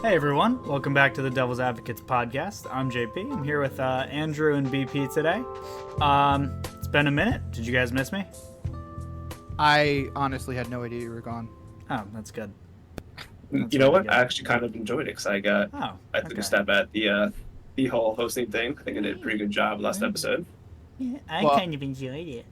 Hey everyone, welcome back to the Devil's Advocates podcast. I'm JP. I'm here with Andrew and BP today. It's been a minute. Did you guys miss me? I honestly had no idea you were gone. Oh, that's good. You know what? I actually kind of enjoyed it because I took a stab at the whole hosting thing. I think I did a pretty good job last episode. Yeah, I Well- kind of enjoyed it.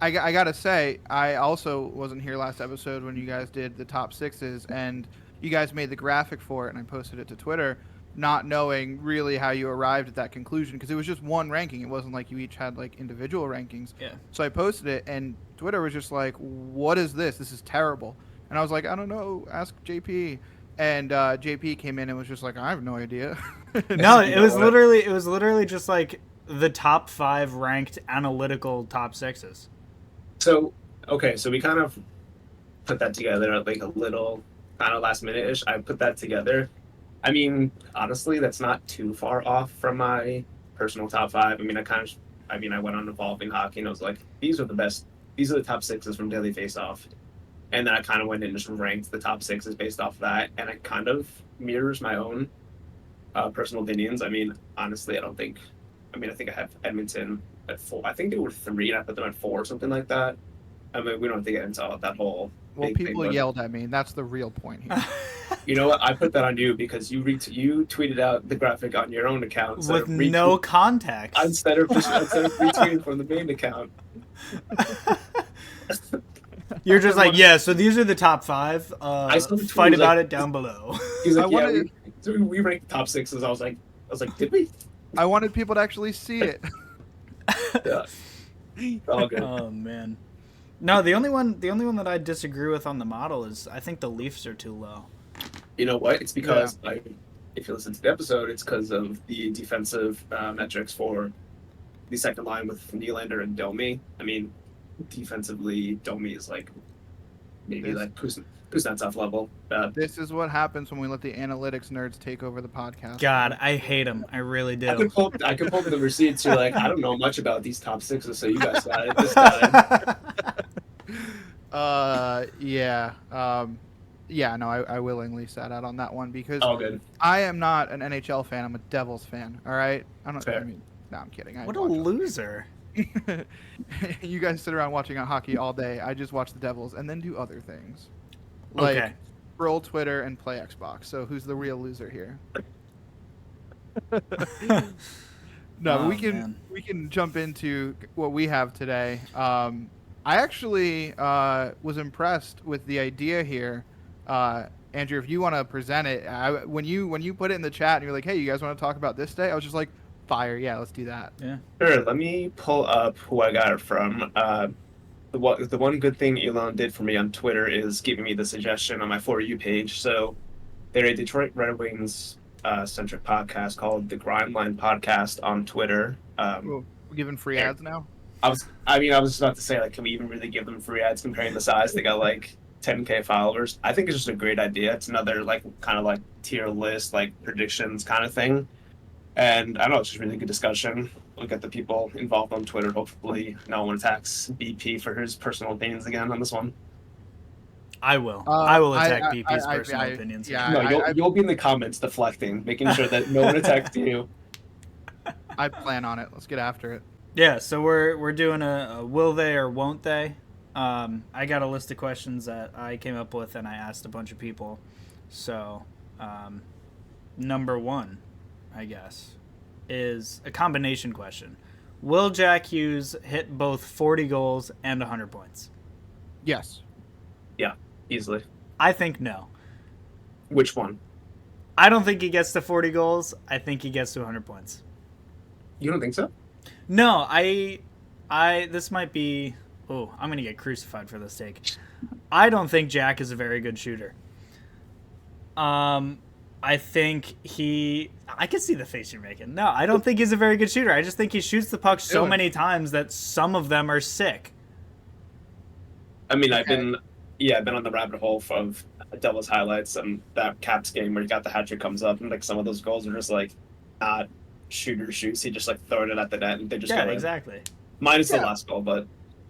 I gotta say, I also wasn't here last episode when you guys did the top sixes, and you guys made the graphic for it, and I posted it to Twitter, not knowing really how you arrived at that conclusion, because it was just one ranking. It wasn't like you each had like individual rankings. Yeah. So I posted it, and Twitter was just like, "What is this? This is terrible." And I was like, "I don't know. Ask JP." And JP came in and was just like, "I have no idea." No, it was literally just like the top 5 ranked analytical top 6s. So we kind of put that together at like a little kind of last minute-ish. I put that together. I mean, honestly, that's not too far off from my personal top 5. I mean, I went on Evolving Hockey and I was like, these are the best. These are the top 6s from Daily Face-Off. And then I kind of went in and just ranked the top 6s based off of that. And it kind of mirrors my own personal opinions. I mean, honestly, I think I have Edmonton at 4. I think they were 3 and I put them at 4 or something like that. I mean, we don't have to get into that whole Well, big people thing, yelled at me, and that's the real point here. You know what? I put that on you because you tweeted out the graphic on your own account With no context. instead of retweeting from the main account. You're just like, yeah, so these are the top 5. Fight about it down beloh. He's like, we ranked the top 6s. I was like, did we? I wanted people to actually see it. Yeah. All good. Oh man. No, the only one that I disagree with on the model is I think the Leafs are too low. You know what? It's because if you listen to the episode, it's because of the defensive metrics for the second line with Nylander and Domi. I mean, defensively, Domi is like maybe like Kuznetsov level. This is what happens when we let the analytics nerds take over the podcast. God, I hate them. I really do. I could pull the receipts. You're like, I don't know much about these top 6s, so you guys got it. This guy. No, I willingly sat out on that one because All good. I am not an NHL fan. I'm a Devils fan. All right. Fair. No, I'm kidding. What a loser. You guys sit around watching hockey all day. I just watch the Devils and then do other things. Like Okay. scroll Twitter and play Xbox. So who's the real loser here? No, Oh, we can jump into what we have today. I actually was impressed with the idea here. Andrew, if you want to present it, when you put it in the chat and you're like, "Hey, you guys want to talk about this day?" I was just like, "Fire, yeah, let's do that." Yeah. Sure. Let me pull up who I got it from. The one good thing Elon did for me on Twitter is giving me the suggestion on my For You page. So they're a Detroit Red Wings centric podcast called the Grindline Podcast on Twitter. We're giving free ads now. I was just about to say, like, can we even really give them free ads comparing the size? They got like 10K followers. I think it's just a great idea. It's another like kind of like tier list, like predictions kind of thing. And I know it's just really good discussion. Look at the people involved on Twitter. Hopefully no one attacks BP for his personal opinions again on this one. I will. I will attack I- BP's I- personal I- opinions. yeah. No, you'll be in the comments deflecting, making sure that no one attacks you. I plan on it. Let's get after it. Yeah, so we're doing a will they or won't they? I got a list of questions that I came up with and I asked a bunch of people. So, number 1, I guess, is a combination question. Will Jack Hughes hit both 40 goals and 100 points? Yes. Yeah, easily. I think no. Which one? I don't think he gets to 40 goals. I think he gets to 100 points. You don't think so? No, I this might be, I'm going to get crucified for this take. I don't think Jack is a very good shooter. I think I can see the face you're making. No, I don't think he's a very good shooter. I just think he shoots the puck so many times that some of them are sick. I mean, I've been on the rabbit hole of Devils highlights and that Caps game where he got the hat trick comes up and like some of those goals are just like not shooter shoots. He just like throwing it at the net and they just go in. Exactly. Minus the last goal, but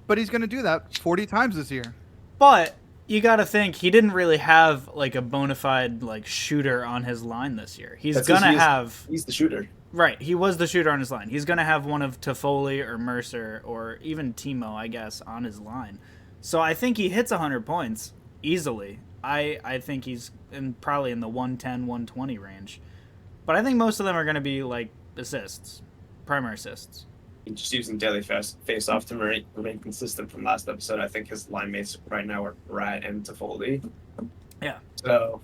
But he's going to do that 40 times this year. But you got to think he didn't really have like a bona fide like shooter on his line this year. He's That's because gonna have he's the shooter. right. He was the shooter on his line. He's gonna have one of Toffoli or Mercer or even Timo, I guess, on his line. So I think he hits 100 points easily. I think he's probably in the 110, 120 range. But I think most of them are going to be like assists, primary assists. Just using daily face off to remain consistent from last episode. I think his line mates right now are Brad and Toffoli. Yeah. So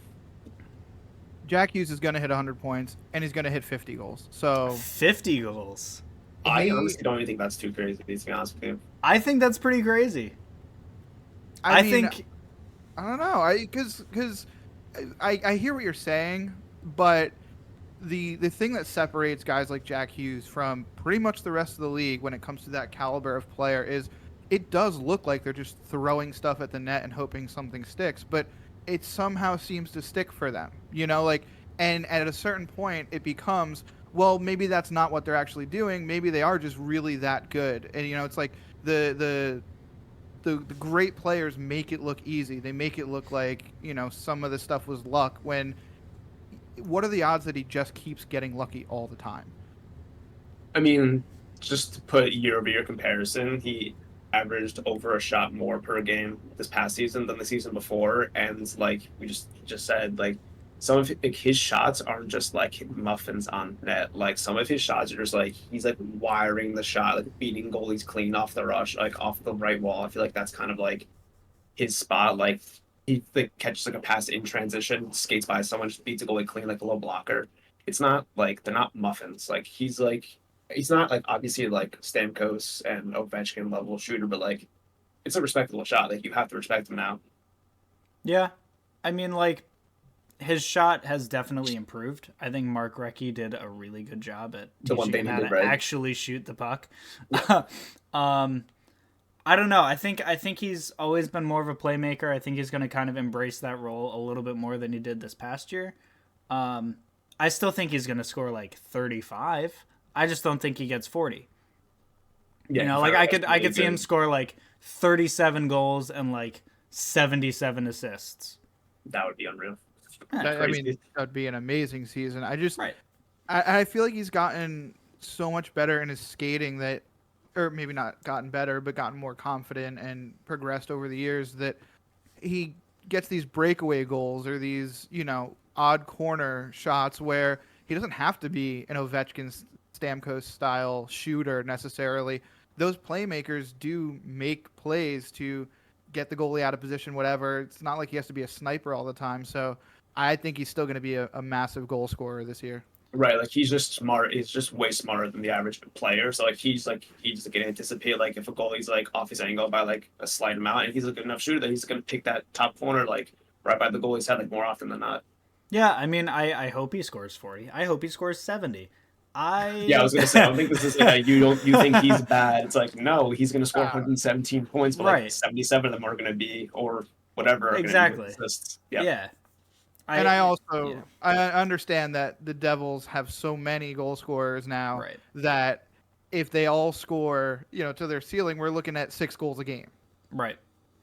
Jack Hughes is going to hit 100 points, and he's going to hit 50 goals. So 50 goals. I honestly don't even think that's too crazy, to be honest with you. I think that's pretty crazy. I mean, think I don't know. Because I hear what you're saying, but the thing that separates guys like Jack Hughes from pretty much the rest of the league when it comes to that caliber of player is it does look like they're just throwing stuff at the net and hoping something sticks, but it somehow seems to stick for them. You know, like, and at a certain point it becomes, well, maybe that's not what they're actually doing. Maybe they are just really that good. And you know, it's like the great players make it look easy. They make it look like, you know, some of the stuff was luck when what are the odds that he just keeps getting lucky all the time? I mean, just to put year-over-year comparison, he averaged over a shot more per game this past season than the season before, and like we just said, like some of his shots aren't just like muffins on net. Like some of his shots are just like he's like wiring the shot, like beating goalies clean off the rush, like off the right wall. I feel like that's kind of like his spot. Like he like catches like a pass in transition, skates by someone, just beats a goalie clean like a low blocker. It's not like they're not muffins. He's not like obviously like Stamkos and Ovechkin level shooter, but like it's a respectable shot. Like you have to respect him now. yeah. I mean like his shot has definitely improved. I think Mark Recchi did a really good job at The one teaching thing him he how did to right. actually shoot the puck. I don't know. I think he's always been more of a playmaker. I think he's going to kind of embrace that role a little bit more than he did this past year. I still think he's going to score like 35. I just don't think he gets 40. Yeah, You know, like I could see him score like 37 goals and like 77 assists. That would be unreal. I mean, that would be an amazing season. Right. I feel like he's gotten so much better in his skating that, or maybe not gotten better, but gotten more confident and progressed over the years that he gets these breakaway goals or these, you know, odd corner shots where he doesn't have to be an Ovechkin Stamkos style shooter necessarily. Those playmakers do make plays to get the goalie out of position, whatever. It's not like he has to be a sniper all the time. So I think he's still going to be a massive goal scorer this year. Right, like he's just smart. He's just way smarter than the average player. So like he's gonna anticipate like if a goalie's like off his angle by like a slight amount, and he's a good enough shooter that he's gonna pick that top corner like right by the goalie's head like more often than not. Yeah, I mean, I hope he scores 40. I hope he scores 70. Yeah, I was gonna say I don't think this is like you think he's bad. It's like no, he's gonna score 117 points, but like Right. 77 of them are gonna be or whatever. Are Exactly. Gonna be assists. Yeah. I understand that the Devils have so many goal scorers now Right. that if they all score, you know, to their ceiling, we're looking at 6 goals a game. Right.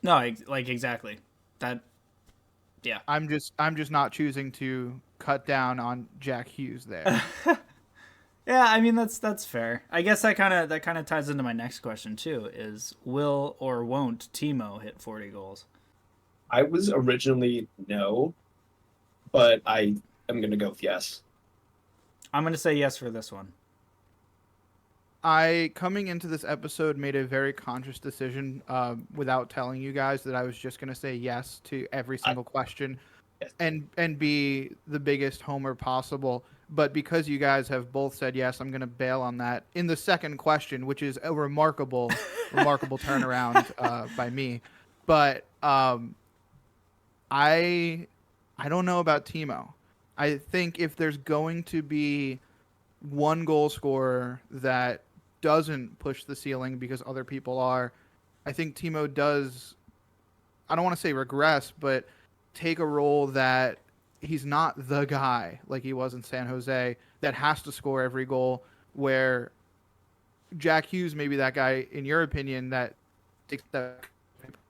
No, like exactly. That. Yeah. I'm just not choosing to cut down on Jack Hughes there. Yeah, I mean that's fair. I guess that kind of ties into my next question too. Is will or won't Timo hit 40 goals? I was originally no, but I am gonna go with yes. I'm gonna say yes for this one. I, coming into this episode, made a very conscious decision without telling you guys that I was just going to say yes to every single question Yes. and be the biggest homer possible. But because you guys have both said yes, I'm going to bail on that in the second question, which is a remarkable turnaround by me. But I don't know about Timo. I think if there's going to be one goal scorer that doesn't push the ceiling because other people are, I think Timo does, I don't want to say regress, but take a role that he's not the guy like he was in San Jose that has to score every goal, where Jack Hughes may be that guy, in your opinion, that takes that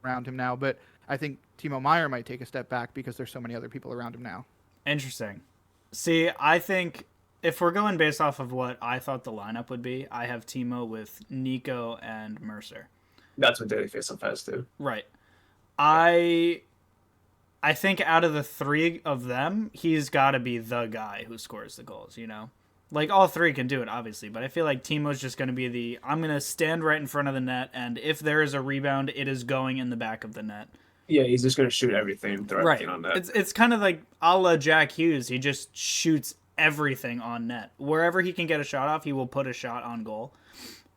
around him now. But I think Timo Meyer might take a step back because there's so many other people around him now. Interesting. See, I think if we're going based off of what I thought the lineup would be, I have Timo with Nico and Mercer. That's what Daily Faceoff has too. Right. I think out of the three of them, he's got to be the guy who scores the goals, you know? Like, all three can do it, obviously, but I feel like Timo's just going to be I'm going to stand right in front of the net, and if there is a rebound, it is going in the back of the net. Yeah, he's just going to shoot everything, throw everything on net. It's kind of like a la Jack Hughes. He just shoots everything on net. Wherever he can get a shot off, he will put a shot on goal.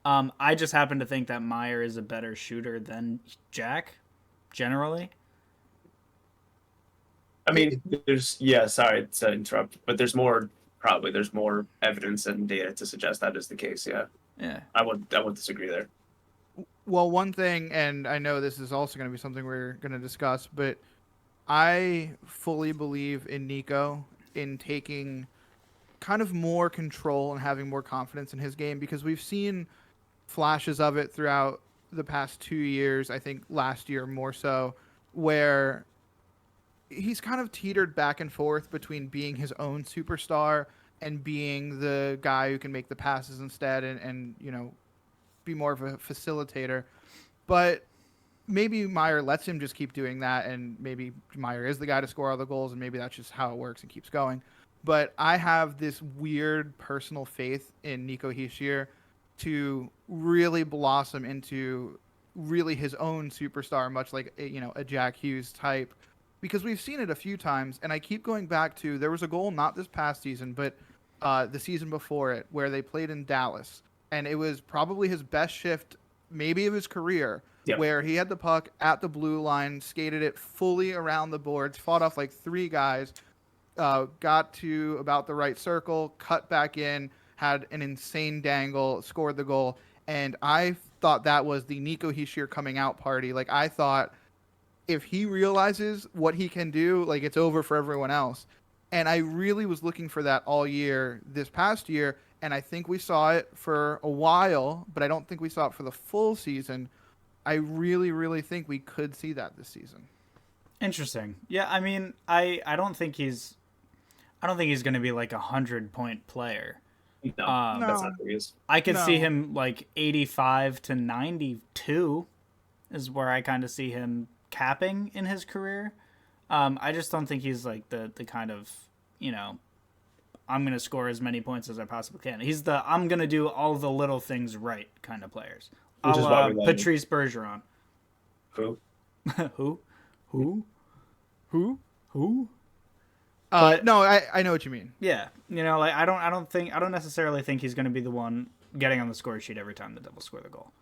I just happen to think that Meyer is a better shooter than Jack, generally. I mean, sorry to interrupt, but there's more evidence and data to suggest that is the case. Yeah. Yeah. I would disagree there. Well, one thing, and I know this is also going to be something we're going to discuss, but I fully believe in Nico in taking kind of more control and having more confidence in his game, because we've seen flashes of it throughout the past 2 years, I think last year more so, where he's kind of teetered back and forth between being his own superstar and being the guy who can make the passes instead and you know, be more of a facilitator. But maybe Meyer lets him just keep doing that, and maybe Meyer is the guy to score all the goals, and maybe that's just how it works and keeps going. But I have this weird personal faith in Nico Hischier to really blossom into really his own superstar, much like, you know, a Jack Hughes type, because we've seen it a few times. And I keep going back to, there was a goal not this past season, but the season before it, where they played in Dallas, and it was probably his best shift maybe of his career. Yep. Where he had the puck at the blue line, skated it fully around the boards, fought off like three guys, got to about the right circle, cut back in, had an insane dangle, scored the goal. And I thought that was the Nico Hischier coming out party. Like, I thought if he realizes what he can do, like, it's over for everyone else. And I really was looking for that all year this past year. And I think we saw it for a while, but I don't think we saw it for the full season. I really, really think we could see that this season. Interesting. Yeah, I mean, I don't think he's going to be like 100-point player. No, that's not who he is. I could see him like 85 to 92 is where I kind of see him capping in his career. I just don't think he's like the kind of, you know, I'm going to score as many points as I possibly can. He's the I'm going to do all the little things right kind of players. Which is why we love Patrice Bergeron. Who? Who? No, I know what you mean. Yeah, you know, like I don't necessarily think he's going to be the one getting on the score sheet every time the Devils score the goal.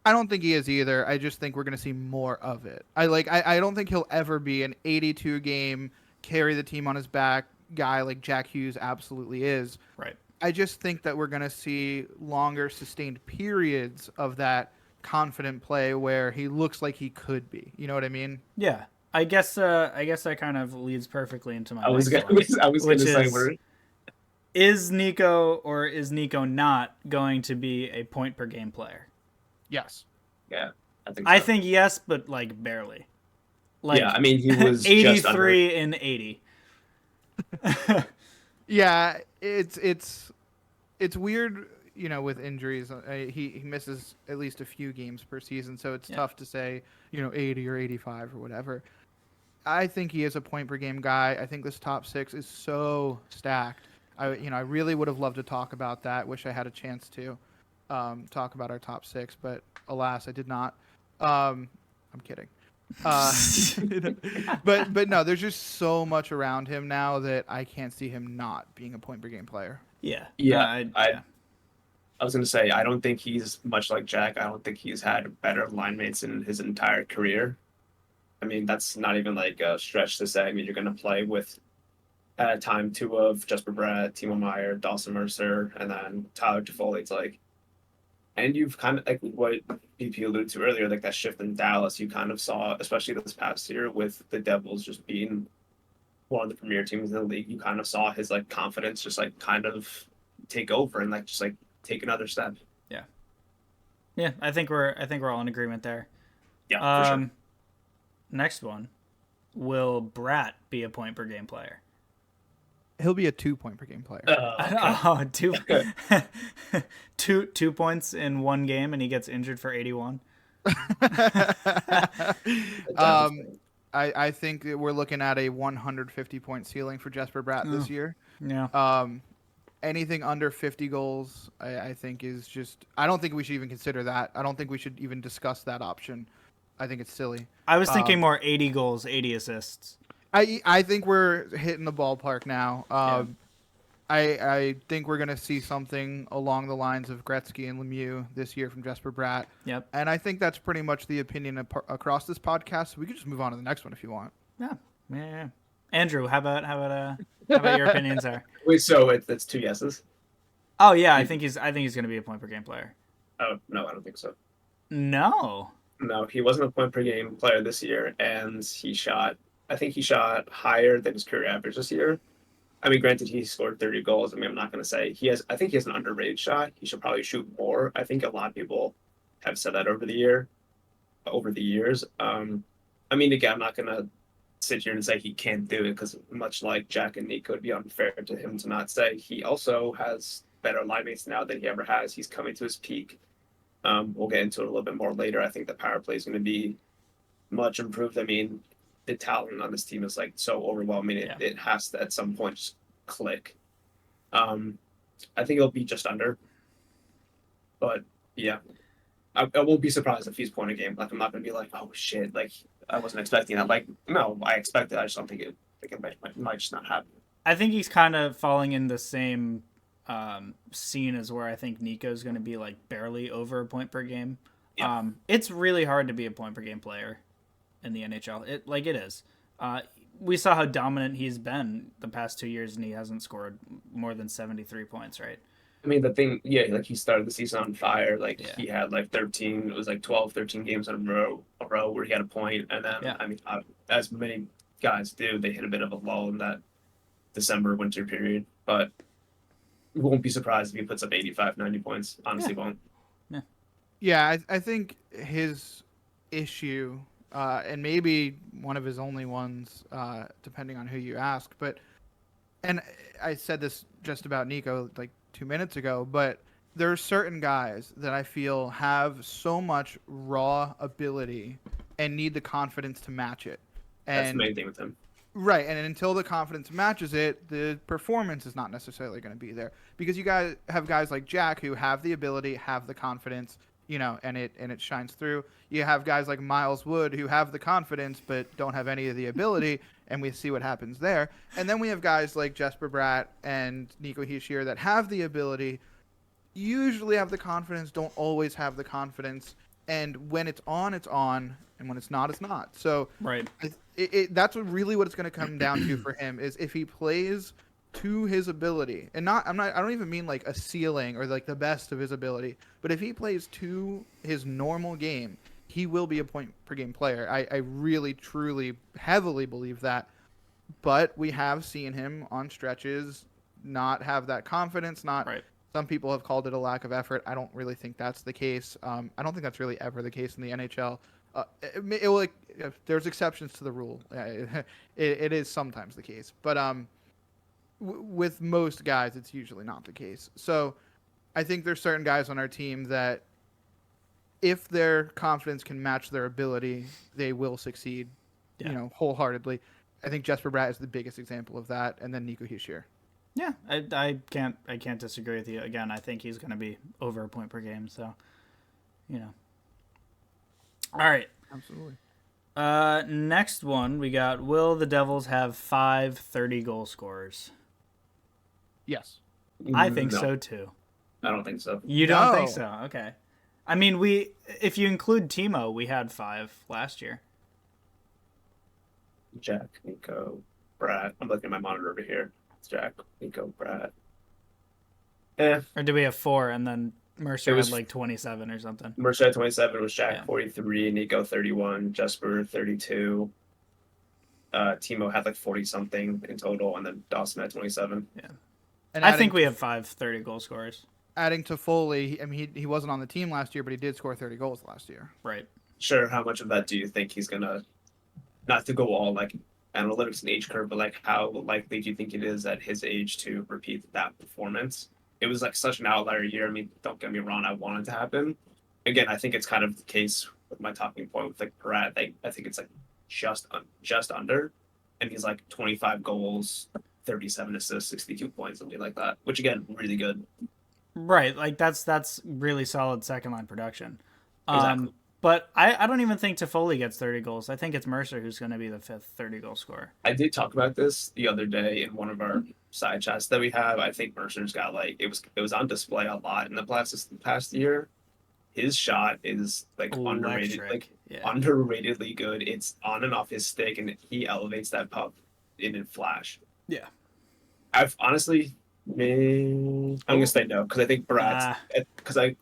I don't think he is either. I just think we're going to see more of it. I don't think he'll ever be an 82 game carry the team on his back guy like Jack Hughes absolutely is. Right. I just think that we're going to see longer sustained periods of that confident play where he looks like he could be. You know what I mean? Yeah. I guess that kind of leads perfectly into my I was going to say, is Nico or is Nico not going to be a point per game player? Yes. Yeah, I think so. I think yes, but like barely. Like, yeah, I mean, he was 83 and 80. Yeah, it's weird, you know, with injuries. He misses at least a few games per season, so it's tough to say, you know, 80 or 85 or whatever. I think he is a point per game guy. I think this top six is so stacked. I really would have loved to talk about that. Wish I had a chance to talk about our top six, but alas, I did not. I'm kidding. But no, there's just so much around him now that I can't see him not being a point per game player. Yeah. I was going to say, I don't think he's much like Jack. I don't think he's had better line mates in his entire career. I mean, that's not even like a stretch to say. I mean, you're going to play with at a time two of Jesper Bratt, Timo Meyer, Dawson Mercer, and then Tyler Toffoli. It's like, and you've kind of, like what BP alluded to earlier, like that shift in Dallas, you kind of saw, especially this past year with the Devils just being one of the premier teams in the league, you kind of saw his like confidence just like kind of take over and like just like take another step. Yeah. I think we're all in agreement there. Yeah, for sure. Next one. Will Brat be a point per game player? He'll be a 2 point per game player. Okay. Oh, two points in one game, and he gets injured for 81. Devastating. I think that we're looking at a 150-point ceiling for Jesper Bratt this year. Yeah. Anything under 50 goals, I think is just. I don't think we should even consider that. I don't think we should even discuss that option. I think it's silly. I was thinking more 80 goals, 80 assists. I think we're hitting the ballpark now. Yeah. I think we're gonna see something along the lines of Gretzky and Lemieux this year from Jesper Bratt. Yep. And I think that's pretty much the opinion across this podcast. We could just move on to the next one if you want. Yeah. Andrew, how about your opinions there? Wait, so it's 2 yeses? Oh yeah, I think he's going to be a point per game player. Oh no, I don't think so. No. No, he wasn't a point per game player this year, and I think he shot higher than his career average this year. I mean, granted, he scored 30 goals. I mean, I'm not going to say I think he has an underrated shot. He should probably shoot more. I think a lot of people have said that over the years. I mean, again, I'm not going to sit here and say he can't do it because much like Jack and Nico, it'd be unfair to him to not say he also has better line mates now than he ever has. He's coming to his peak. We'll get into it a little bit more later. I think the power play is going to be much improved. I mean, the talent on this team is like so overwhelming. It has to at some point just click. I think it'll be just under. But yeah, I won't be surprised if he's point a game. Like I'm not going to be like, oh shit, like I wasn't expecting that. Like no, I expected. I just don't think it might just not happen. I think he's kind of falling in the same scene as where I think Nico's going to be like barely over a point per game. Yeah. It's really hard to be a point per game player in the NHL. It is. We saw how dominant he's been the past 2 years, and he hasn't scored more than 73 points, right? I mean, the thing, yeah, like he started the season on fire. Like Yeah. he had like 13, it was like 12, 13 games in a row where he had a point. And then, Yeah. I mean, as many guys do, they hit a bit of a lull in that December winter period. But we won't be surprised if he puts up 85, 90 points. Honestly, won't. Yeah, I think his issue, and maybe one of his only ones, depending on who you ask, and I said this just about Nico like 2 minutes ago, but there are certain guys that I feel have so much raw ability and need the confidence to match it. That's the And main thing with him. right, and until the confidence matches it, the performance is not necessarily going to be there because you guys have guys like Jack who have the ability, have the confidence, and it shines through. You have guys like Miles Wood who have the confidence but don't have any of the ability, and we see what happens there. And then we have guys like Jesper Bratt and Nico Hischier that have the ability, usually have the confidence, don't always have the confidence, and when it's on, and when it's not, it's not. So Right. that's really what it's going to come down to for him is if he plays to his ability, and I don't even mean like a ceiling or like the best of his ability, but if he plays to his normal game, he will be a point per game player. I really, truly, heavily believe that. But we have seen him on stretches not have that confidence. Right. Some people have called it a lack of effort. I don't really think that's the case. I don't think that's really ever the case in the NHL. There's exceptions to the rule. It is sometimes the case, but with most guys, it's usually not the case. So I think there's certain guys on our team that if their confidence can match their ability, they will succeed, wholeheartedly. I think Jesper Bratt is the biggest example of that, and then Nico Hischier. Yeah, I can't disagree with you. Again, I think he's going to be over a point per game. So, All right. Absolutely. Next one we got. Will the Devils have 5 30-goal scorers? Yes. I think No, so too. I don't think so. You don't No. think so? Okay. I mean, if you include Timo, we had 5 last year. Jack, Nico, Brad. I'm looking at my monitor over here. It's Jack, Nico, Brad. Or do we have 4 and then Mercer It was- had like 27 or something? Mercer at 27 was Jack Yeah. 43, Nico 31, Jesper 32. Timo had like 40 something in total, and then Dawson had 27. And I think we have 5 30-goal scorers. adding to Foley, I mean, he wasn't on the team last year, but he did score 30 goals last year. Right. Sure. How much of that do you think he's gonna not to go all like analytics and age curve, but like how likely do you think it is at his age to repeat that performance? It was like such an outlier year. I mean, don't get me wrong, I want it to happen. Again, I think it's kind of the case with my talking point with like Prat. I think it's like just under, and he's like 25 goals, 37 assists, 62 points, something like that. Which again, really good. Right, like that's really solid second line production. Exactly. But I don't even think Toffoli gets 30 goals. I think it's Mercer who's going to be the fifth 30 goal scorer. I did talk about this the other day in one of our side chats that we have. I think Mercer's got like it was on display a lot in the past year. His shot is like underrated, Electric. like Yeah. underratedly good. It's on and off his stick, and he elevates that puck in a flash. Yeah. I've honestly, I'm gonna say no because I think Brad's because I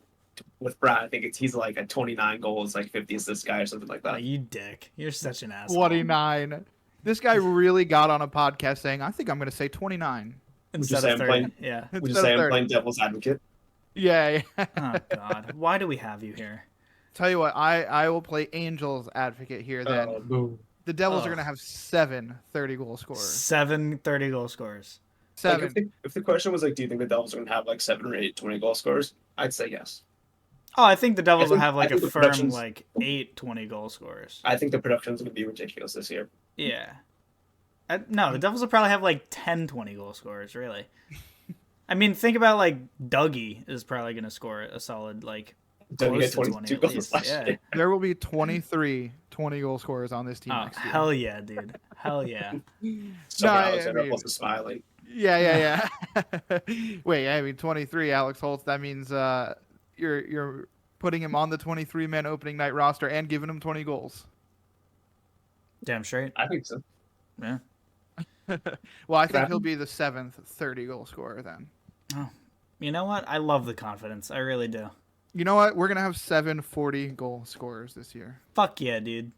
with Brad I think he's like a 29 goals, like 50 assists guy or something like Oh, that. you dick. You're such an asshole. 29. This guy really got on a podcast saying, I think I'm going to say 29. Instead say of I'm 30. playing- Yeah. Would you Instead say of I'm 30. playing devil's advocate? Yeah. Oh, God. Why do we have you here? Tell you what, I will play Angels advocate here then. Boo. The Devils are Ugh. going to have 7 30 goal scorers. 7 30 goal scorers. Like 7. if the question was like, do you think the Devils are gonna have like 7 or 8 20 goal scores? I'd say yes. Oh, I think the Devils will think- have like I think a the firm production's- like 8 20 goal scorers. I think the production's gonna be ridiculous this year. Yeah. No, the Devils will probably have like 10 20 goal scorers, really. I mean, think about like Dougie is probably going to score a solid like Dougie close had to 22 20 at goals least. last Yeah. year. There will be 23 20 goal scorers on this team Oh, next year. hell yeah, dude. Hell yeah. So No, Alexander I mean- also smiling. Yeah. Wait, I mean 23 Alex Holtz, that means you're putting him on the 23-man opening night roster and giving him 20 goals. Damn straight. I think so. Yeah. Well, I think That- he'll be the 7th 30 goal scorer then. You know what? I love the confidence. I really do. You know what? We're going to have 7 40 goal scorers this year. Fuck yeah, dude.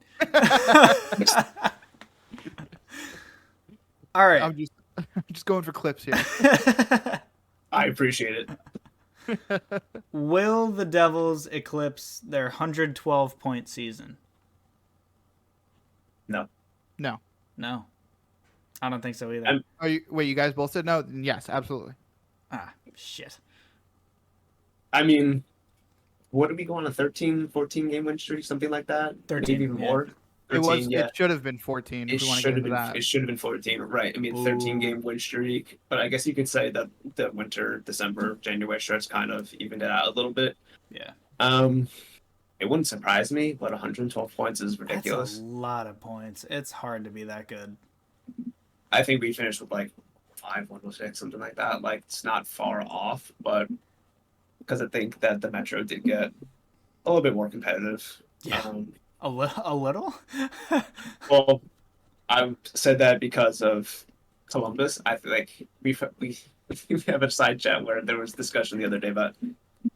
All right. I'm just going for clips here. I appreciate it. Will the Devils eclipse their 112 point season? No. No. No. I don't think so either. Wait, you guys both said no? Then yes, absolutely. Shit. I mean, what did we go on a 13, 14 game win streak, something like that? 13, Maybe even yeah. more. 13, It should have been 14 if It we want to should get have into been. that. It should have been 14, right? I mean, 13 game win streak, but I guess you could say that the winter, December, January stretch kind of evened it out a little bit. Yeah. It wouldn't surprise me, but 112 points is ridiculous. That's a lot of points. It's hard to be that good. I think we finished with like 5-106, something like that. Like it's not far off, but because I think that the Metro did get a little bit more competitive. Yeah. A little? Well, I said that because of Columbus. I feel like we have a side chat where there was discussion the other day about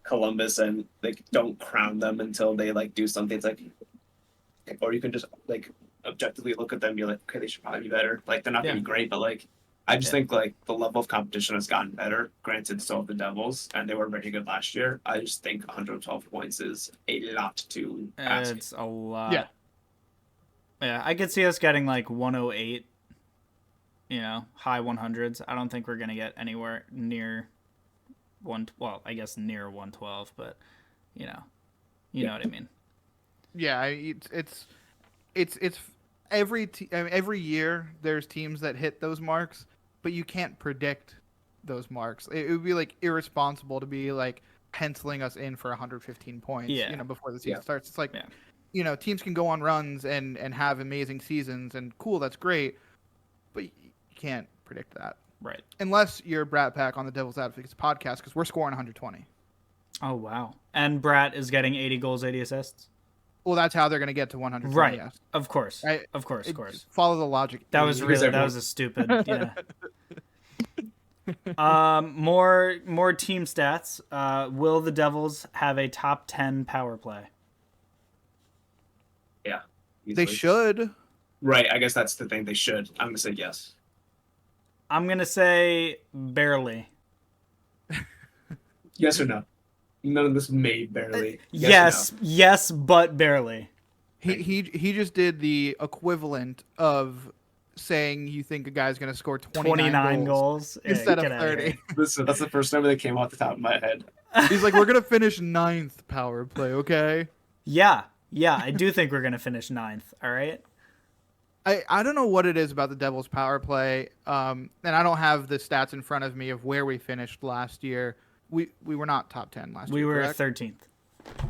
Columbus and like don't crown them until they like do something. It's like, or you can just like objectively look at them and be like, okay, they should probably be better. Like they're not gonna be great, but like I just think like the level of competition has gotten better. Granted, so have the Devils, and they were very good last year. I just think 112 points is a lot to ask. It's a lot. Yeah. Yeah, I could see us getting like 108, high 100s. I don't think we're going to get anywhere near I guess near 112, but you know what I mean. Yeah, it's every year there's teams that hit those marks, but you can't predict those marks. It would be like irresponsible to be like penciling us in for 115 points, before the season starts. It's like, teams can go on runs and have amazing seasons and cool, that's great, but you can't predict that. Right. Unless you're Brat Pack on the Devil's Advocates podcast, because we're scoring 120. Oh, wow. And Brat is getting 80 goals, 80 assists? Well, that's how they're going to get to 120. Right. Yes. Of course. Right. Of course. Follow the logic. That was a stupid, more team stats. Will the Devils have a top 10 power play? Yeah. They easily. should. Right. I guess that's the thing. They should. I'm gonna say yes. I'm going to say barely. Yes or no? None of this may barely. Yes, but barely. He just did the equivalent of saying you think a guy's going to score 29 goals goals. Yeah, instead of get outta 30. That's the first number that came off the top of my head. He's like, we're going to finish 9th power play, okay? Yeah, I do think we're gonna finish 9th. All right. I don't know what it is about the Devils power play, and I don't have the stats in front of me of where we finished last year. We were not top 10 last year. We were correct?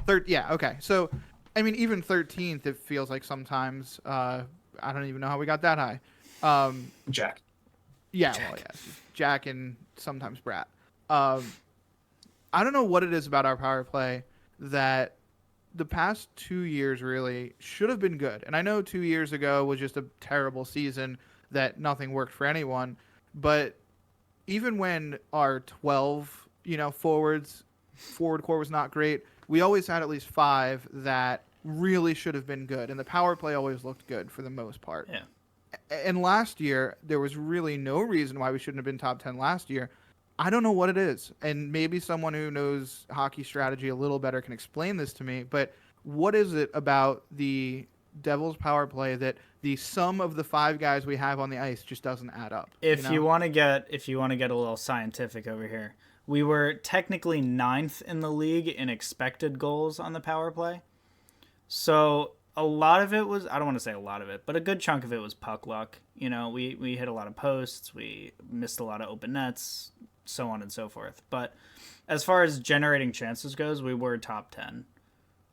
13th. Yeah, okay. So, I mean, even 13th, it feels like sometimes. I don't even know how we got that high. Jack. Yeah, Jack. well, yes, Jack and sometimes Brat. I don't know what it is about our power play that the past 2 years really should have been good. And I know 2 years ago was just a terrible season that nothing worked for anyone. But even when our 12, forward core was not great, we always had at least 5 that really should have been good. And the power play always looked good for the most part. Yeah. And last year, there was really no reason why we shouldn't have been top 10 last year. I don't know what it is. And maybe someone who knows hockey strategy a little better can explain this to me. But what is it about the Devils power play that the sum of the 5 guys we have on the ice just doesn't add up? If you want to get a little scientific over here, we were technically 9th in the league in expected goals on the power play. So a lot of it was, I don't want to say a lot of it, but a good chunk of it was puck luck. We hit a lot of posts, we missed a lot of open nets, so on and so forth. But as far as generating chances goes, we were top 10.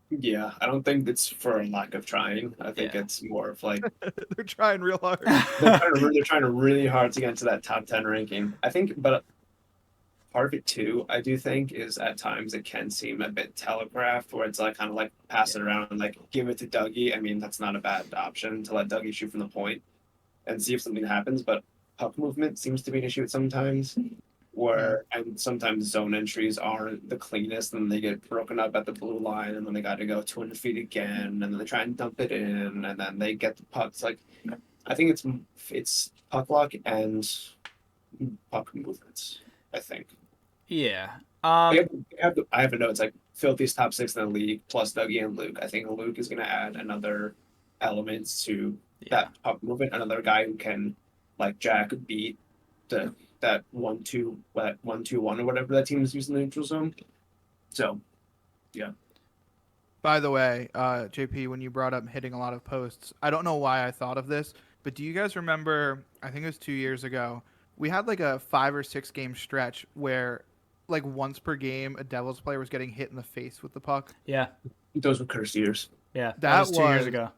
Yeah, I don't think it's for a lack of trying. I think it's more of like they're trying real hard. they're trying really hard to get into that top 10 ranking. I think, but part of it too, I do think, is at times it can seem a bit telegraphed, where it's like kind of like pass it around and like give it to Dougie. I mean, that's not a bad option to let Dougie shoot from the point and see if something happens. But puck movement seems to be an issue sometimes, and sometimes zone entries aren't the cleanest, and they get broken up at the blue line, and then they got to go 200 feet again, and then they try and dump it in, and then they get the pucks. Like, I think it's puck luck and puck movements. I think. Yeah. I have a note. It's like Filthy's top 6 in the league plus Dougie and Luke. I think Luke is going to add another element to that puck movement. Another guy who can, like Jack, beat that 1-2, 1-2-1 or whatever that team is using the neutral zone. So, yeah. By the way, JP, when you brought up hitting a lot of posts, I don't know why I thought of this, but do you guys remember, I think it was 2 years ago, we had like a 5 or 6 game stretch where like once per game a Devils player was getting hit in the face with the puck? Yeah. Those were cursed years. Yeah. That was 2 years ago.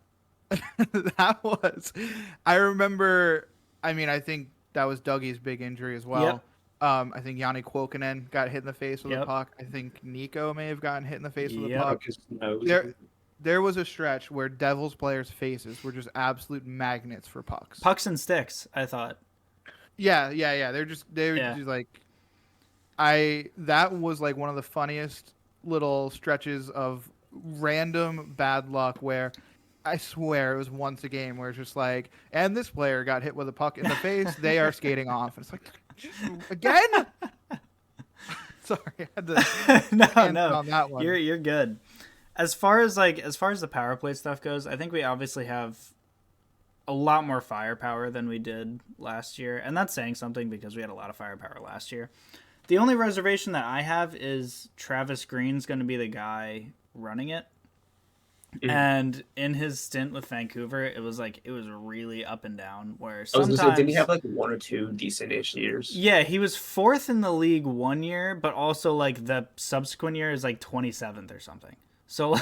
I remember, I mean, I think that was Dougie's big injury as well. Yep. I think Yanni Kuokkanen got hit in the face with a puck. I think Nico may have gotten hit in the face with a puck. There was a stretch where Devils players' faces were just absolute magnets for pucks. Pucks and sticks, I thought. Yeah. They're just like, that was like one of the funniest little stretches of random bad luck where I swear it was once a game where it's just like, and this player got hit with a puck in the face. They are skating off. And it's like, again? Sorry, I had to no. on that one. You're good. As far as the power play stuff goes, I think we obviously have a lot more firepower than we did last year, and that's saying something because we had a lot of firepower last year. The only reservation that I have is Travis Green's going to be the guy running it. Mm. And in his stint with Vancouver, it was really up and down. Where sometimes, I was gonna say, didn't he have like 1 or 2 decent-ish years? Yeah, he was 4th in the league one year, but also like the subsequent year is like 27th or something. So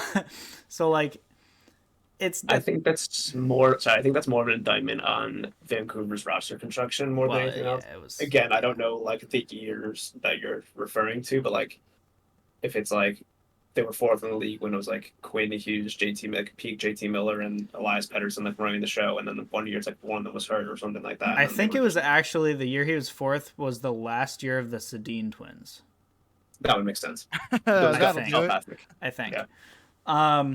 like, I think that's more of an indictment on Vancouver's roster construction more than anything else. Again, I don't know like the years that you're referring to, but like, if it's like they were 4th in the league when it was like Quinn Hughes, peak JT Miller, and Elias Pettersson like running the show, and then the 1 year it's like one that was hurt or something like that. I think it was actually the year he was 4th was the last year of the Sedin twins. That would make sense. I think. Yeah.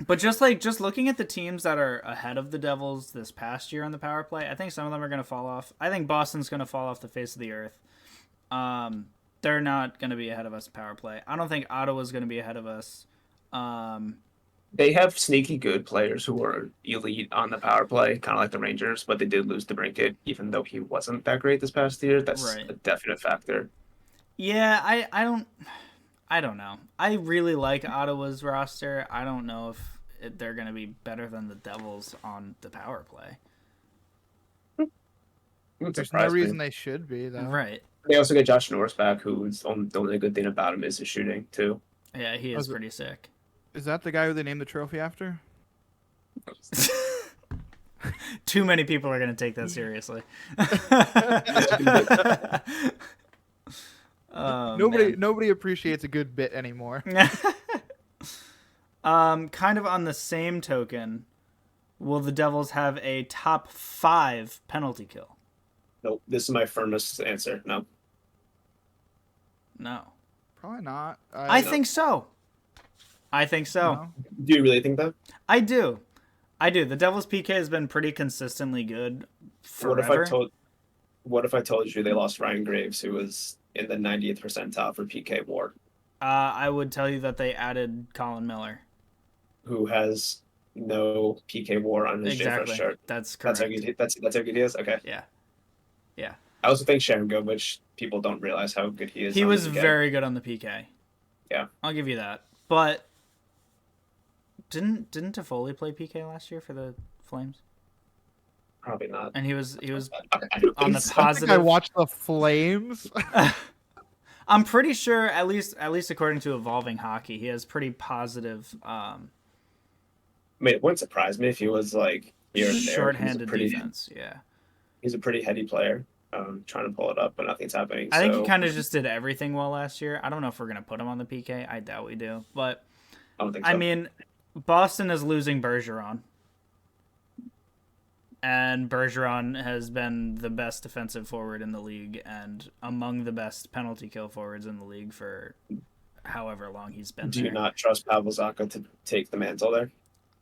But just looking at the teams that are ahead of the Devils this past year on the power play, I think some of them are going to fall off. I think Boston's going to fall off the face of the earth. They're not going to be ahead of us power play. I don't think Ottawa's going to be ahead of us. They have sneaky good players who are elite on the power play, kind of like the Rangers, but they did lose to Brinkett, even though he wasn't that great this past year. That's Right. a definite factor. Yeah, I don't know. I really like Ottawa's roster. I don't know if they're going to be better than the Devils on the power play. There's no reason they should be, though. Right. They also get Josh Norris back, who's the only good thing about him is his shooting, too. Yeah, he is pretty sick. Is that the guy who they named the trophy after? Too many people are going to take that seriously. Nobody appreciates a good bit anymore. Kind of on the same token, will the Devils have a top 5 penalty kill? Nope. This is my firmest answer. No. No. Probably not. I think so. I think so. No. Do you really think that? I do. The Devils' PK has been pretty consistently good forever. What if I told you they lost Ryan Graves, who was in the 90th percentile for PK WAR, I would tell you that they added Colin Miller. who has no PK WAR on his Exactly. JFS chart? That's correct. That's how good he is. Okay. Yeah. Yeah. I also think Sharon Govich, people don't realize how good he is. He on was the PK. very good on the PK. Yeah. I'll give you that. But didn't Toffoli play PK last year for the Flames? Probably not. And he was I don't on think the so. positive. I watched the Flames. I'm pretty sure, at least according to Evolving Hockey, he has pretty positive I mean, it wouldn't surprise me if he was like here and there. shorthanded defense. Yeah. He's a pretty heady player. Trying to pull it up, but nothing's happening. I think he kind of just did everything well last year. I don't know if we're going to put him on the PK. I doubt we do. But, I don't think so. I mean, Boston is losing Bergeron. And Bergeron has been the best defensive forward in the league and among the best penalty kill forwards in the league for however long he's been Do there. you not trust Pavel Zacha to take the mantle there?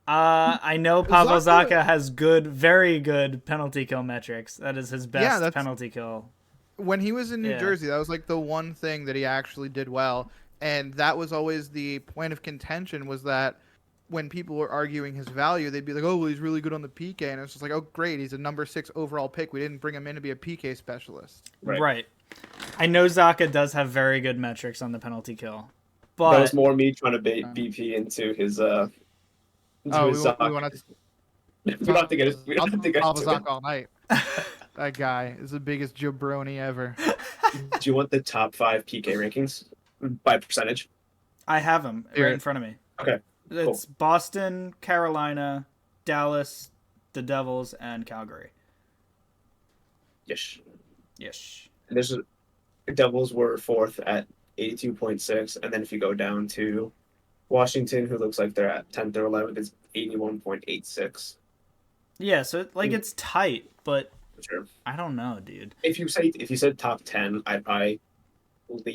I know Pavel Zacha- Zacha has very good penalty kill metrics. That is his best penalty kill. When he was in New Yeah. Jersey, that was like the one thing that he actually did well, and that was always the point of contention, was that when people were arguing his value, they'd be like, "Oh, well, he's really good on the PK," and it's just like, "Oh, great, he's a number 6 overall pick. We didn't bring him in to be a PK specialist." Right. I know Zacha does have very good metrics on the penalty kill, but That was more me trying to bait BP into his We Zacha. want to We don't have to get it. We don't have to get Pavel into it. Zacha all night. That guy is the biggest jabroni ever. Do you want the top 5 PK rankings by percentage? I have him right in front of me. Okay. It's Boston, Carolina, Dallas, the Devils, and Calgary. Yes. Yes. And the Devils were 4th at 82.6, and then if you go down to Washington, who looks like they're at 10th or 11th, is 81.86. Yeah, so it's tight, but Sure. I don't know, dude. If you said top 10, I'd probably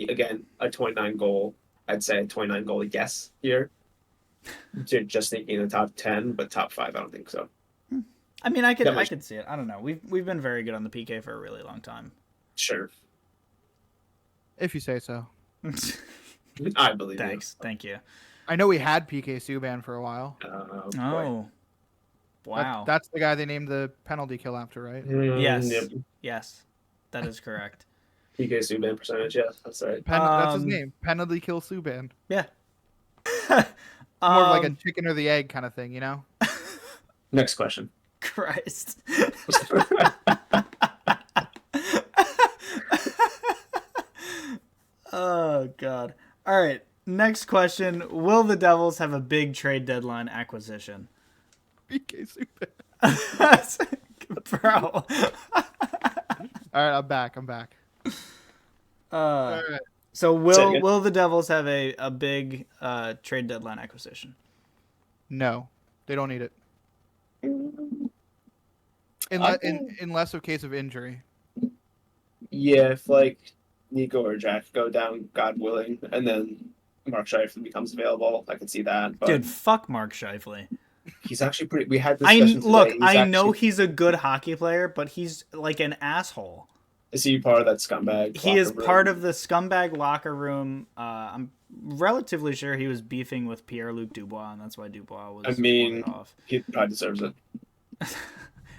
again a 29 goal. I'd say a 29 goal yes here. Just thinking the top 10, but top 5, I don't think so. I mean, I could see it. I don't know. We've been very good on the PK for a really long time. Sure. If you say so. I believe Thanks. Thank you. I know we had PK Subban for a while. you. Oh. Wow. That's the guy they named the penalty kill after, right? Yes. Yep. Yes. That is correct. PK Subban percentage, yeah, that's right. That's his name. Penalty kill Subban. Yeah. More of like a chicken or the egg kind of thing, you know? Next question. Christ. Oh, God. All right. Next question. Will the Devils have a big trade deadline acquisition? PK Subban. Bro. All right, I'm back. All right. So will the Devils have a big trade deadline acquisition? No, they don't need it. Unless of case of injury. Yeah, if like Nico or Jack go down, God willing, and then Mark Scheifele becomes available, I could see that. But Dude, fuck Mark Scheifele. he's actually pretty. We had discussions today. I know he's a good hockey player, but he's like an asshole. Is he part of that scumbag? He is part of the scumbag locker room. I'm relatively sure he was beefing with Pierre-Luc Dubois, and that's why Dubois I was mean, ordered off. he probably deserves it.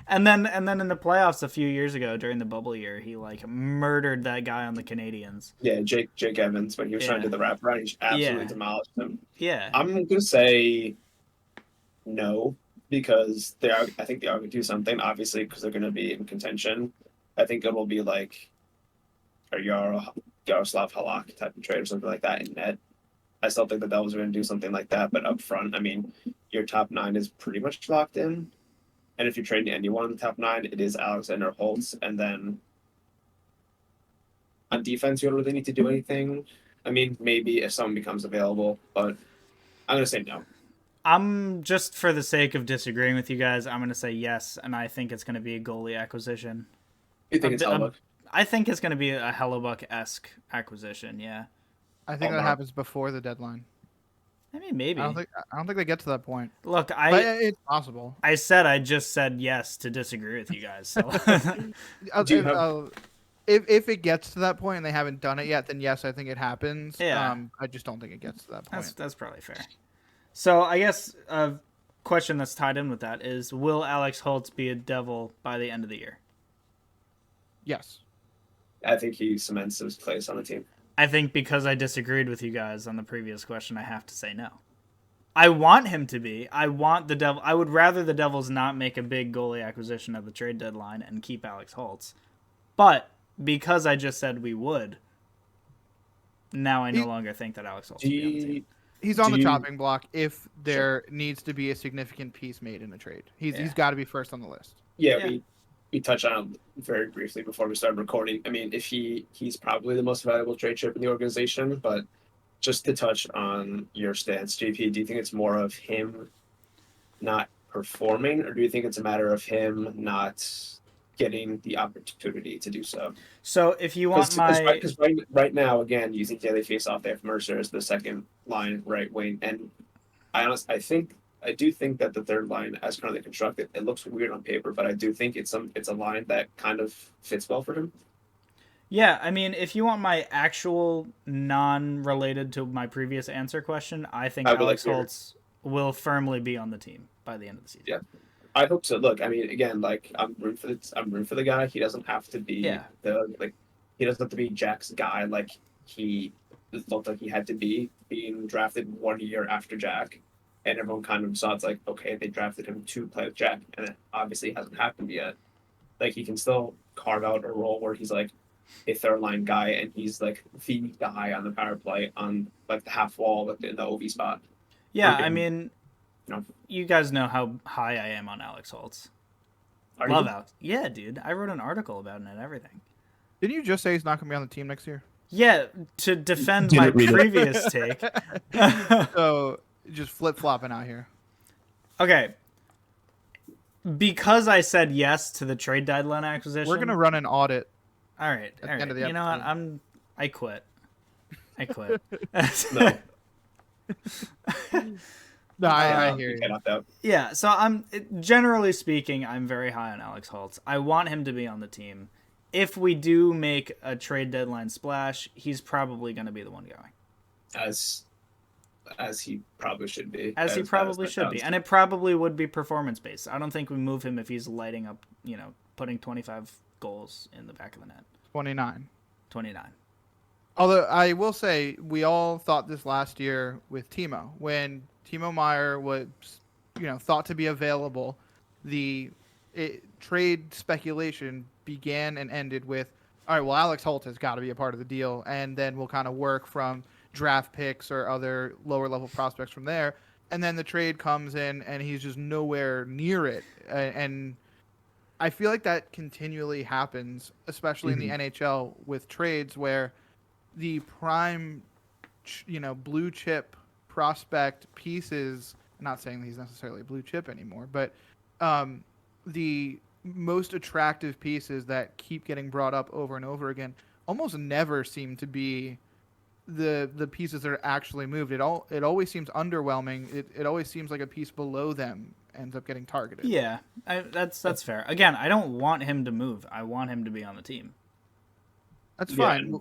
And then in the playoffs a few years ago during the bubble year, he like murdered that guy on the Canadians. Yeah, Jake Evans, when he was trying to do the wraparound, he just absolutely Yeah. demolished him. Yeah. I'm gonna say no, because I think they are going to do something, obviously, because they're going to be in contention. I think it will be like a Yaroslav Halak type of trade or something like that in net. I still think the Devils are going to do something like that, but up front, I mean, your top 9 is pretty much locked in. And if you're trading anyone in the top 9, it is Alexander Holtz. And then on defense, you don't really need to do anything. I mean, maybe if someone becomes available, but I'm going to say no. I'm just for the sake of disagreeing with you guys, I'm going to say yes, and I think it's going to be a goalie acquisition. You think it's Hellbuck? I think it's going to be a Hellebuck-esque acquisition, yeah. I think that happens before the deadline. I mean, maybe. I don't think they get to that point. Look, but it's possible. I just said yes to disagree with you guys. So if it gets to that point and they haven't done it yet, then yes, I think it happens. Yeah. I just don't think it gets to that point. That's probably fair. So I guess a question that's tied in with that is, will Alex Holtz be a Devil by the end of the year? Yes. I think he cements his place on the team. I think because I disagreed with you guys on the previous question, I have to say no. I want him to be. I would rather the Devils not make a big goalie acquisition at the trade deadline and keep Alex Holtz. But because I just said we would, now I no longer think that Alex Holtz will be on the team. He's on the chopping block if there needs to be a significant piece made in a trade. He's got to be first on the list. Yeah. We touched on it very briefly before we started recording. I mean, if he's probably the most valuable trade chip in the organization, but just to touch on your stance, JP, do you think it's more of him not performing, or do you think it's a matter of him not getting the opportunity to do so? So if you want because right now, again, using daily face-off, they have Mercer as the second line right wing, and I do think that the third line, as currently constructed, it looks weird on paper, but I do think it's a line that kind of fits well for him. Yeah, I mean, if you want my actual non-related to my previous answer question, I think Alex Holtz will firmly be on the team by the end of the season. Yeah, I hope so. Look, I mean, again, like I'm rooting for the guy. He doesn't have to be he doesn't have to be Jack's guy like he looked like he had to be, being drafted 1 year after Jack. And everyone kind of saw it's like, okay, they drafted him to play with Jack, and it obviously hasn't happened yet. Like, he can still carve out a role where he's like a third line guy, and he's like the guy on the power play on like the half wall in the OV spot. Yeah, I mean, you guys know how high I am on Alex Holtz. Love Alex. Yeah, dude, I wrote an article about it and everything. Didn't you just say he's not going to be on the team next year? Yeah, to defend my previous take. So. Just flip-flopping out here. Okay. Because I said yes to the trade deadline acquisition. We're going to run an audit. All right. End of the you know what? I quit. No. No, I hear you. Yeah, so generally speaking, I'm very high on Alex Holtz. I want him to be on the team. If we do make a trade deadline splash, he's probably going to be the one going. As he probably should be. And it probably would be performance-based. I don't think we move him if he's lighting up, putting 25 goals in the back of the net. 29. Although I will say, we all thought this last year with Timo. When Timo Meier was, thought to be available, the trade speculation began and ended with, all right, well, Alex Holtz has got to be a part of the deal, and then we'll kind of work from draft picks or other lower level prospects from there, and then the trade comes in and he's just nowhere near it, and I feel like that continually happens, especially in the NHL with trades where the prime blue chip prospect pieces, I'm not saying he's necessarily blue chip anymore, but the most attractive pieces that keep getting brought up over and over again almost never seem to be the pieces that are actually moved. It always seems underwhelming. It always seems like a piece below them ends up getting targeted. Yeah, that's fair. Again, I don't want him to move. I want him to be on the team. That's fine.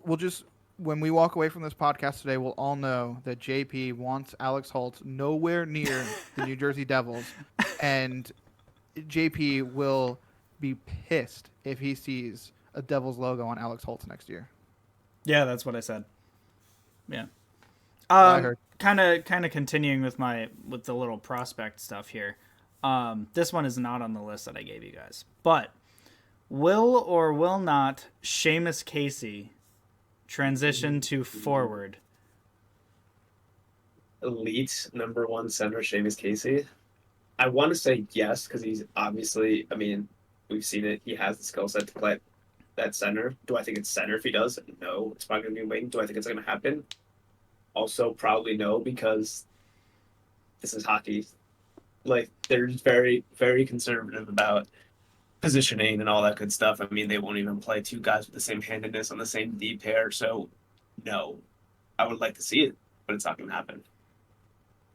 when we walk away from this podcast today, we'll all know that JP wants Alex Holtz nowhere near the New Jersey Devils, and JP will be pissed if he sees a Devils logo on Alex Holtz next year. Yeah, that's what I said. Yeah. I heard. Kind of continuing with the little prospect stuff here. This one is not on the list that I gave you guys, but will or will not Seamus Casey transition to forward? Elite number one center, Seamus Casey. I want to say yes because he's obviously. I mean, we've seen it. He has the skill set to play that center. Do I think it's center if he does? No, it's probably going to be wing. Do I think it's going to happen? Also, probably no because this is hockey. Like they're very, very conservative about positioning and all that good stuff. I mean, they won't even play two guys with the same handedness on the same D pair. So, no, I would like to see it, but it's not going to happen.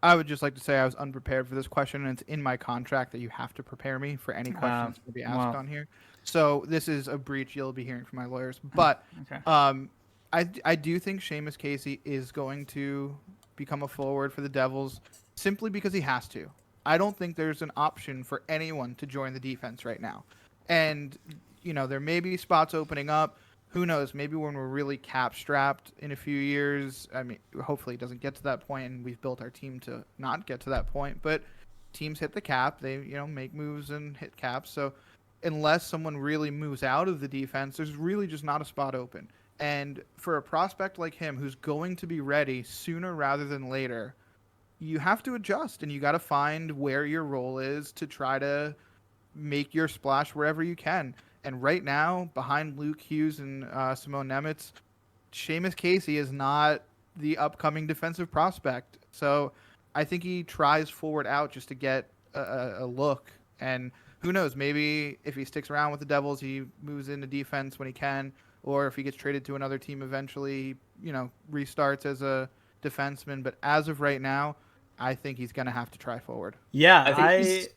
I would just like to say I was unprepared for this question, and it's in my contract that you have to prepare me for any questions to be asked on here. So this is a breach you'll be hearing from my lawyers. But Okay. I do think Seamus Casey is going to become a forward for the Devils simply because he has to. I don't think there's an option for anyone to join the defense right now. And, you know, there may be spots opening up. Who knows? Maybe when we're really cap strapped in a few years. I mean, hopefully it doesn't get to that point, and we've built our team to not get to that point. But teams hit the cap. They, you know, make moves and hit caps. So unless someone really moves out of the defense, there's really just not a spot open. And for a prospect like him who's going to be ready sooner rather than later, you have to adjust, and you got to find where your role is to try to make your splash wherever you can. And right now, behind Luke Hughes and Simone Nemitz, Seamus Casey is not the upcoming defensive prospect. So I think he tries forward out just to get a look. And who knows, maybe if he sticks around with the Devils, he moves into defense when he can. Or if he gets traded to another team eventually, you know, restarts as a defenseman. But as of right now, I think he's going to have to try forward. Yeah,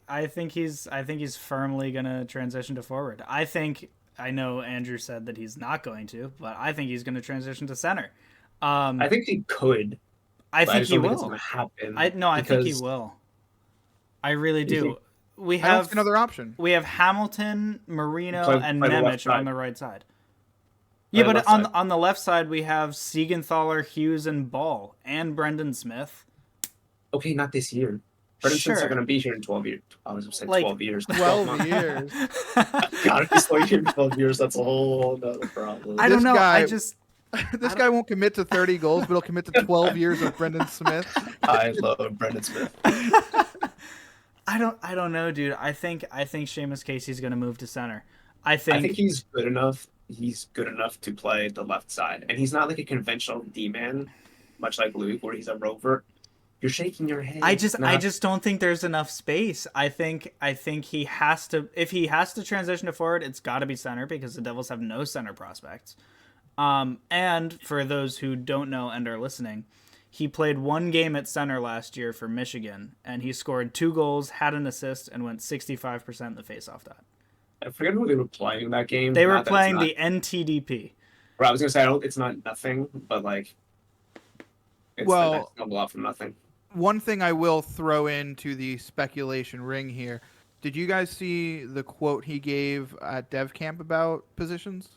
I think he's firmly going to transition to forward. I know Andrew said that he's not going to, but I think he's going to transition to center. I think he could. I think he will. It's going to happen. I think he will. I really do. We I don't have see another option. We have Hamilton, Marino, and play the left Nemec side. on the right side. Yeah, Play the but left side. on the left side we have Siegenthaler, Hughes, and Ball, and Brendan Smith. Okay, not this year. Brendan Smith's Sure. not going to be here in 12 years. I was going to say Like, 12 years. 12 years. God, if he's still here in 12 years, that's a whole other problem. I don't This know. guy- This Guy won't commit to 30 goals, but he'll commit to 12 years of Brendan Smith. I love Brendan Smith. I don't know, dude. I think Seamus Casey's going to move to center. I think he's good enough. He's good enough to play the left side, and he's not like a conventional D-man, much like Luke, where he's a rover. You're shaking your head. I just don't think there's enough space. I think he has to, if he has to transition to forward, it's got to be center because the Devils have no center prospects. And for those who don't know and are listening, he played one game at center last year for Michigan, and he scored 2 goals, had an assist, and went 65% in the faceoff dot. I forget who they were playing that game. They were Not that playing it's the NTDP. I was gonna say it's not nothing, but like, it's Well- the next level up from nothing. One thing I will throw into the speculation ring here. Did you guys see the quote he gave at Dev Camp about positions?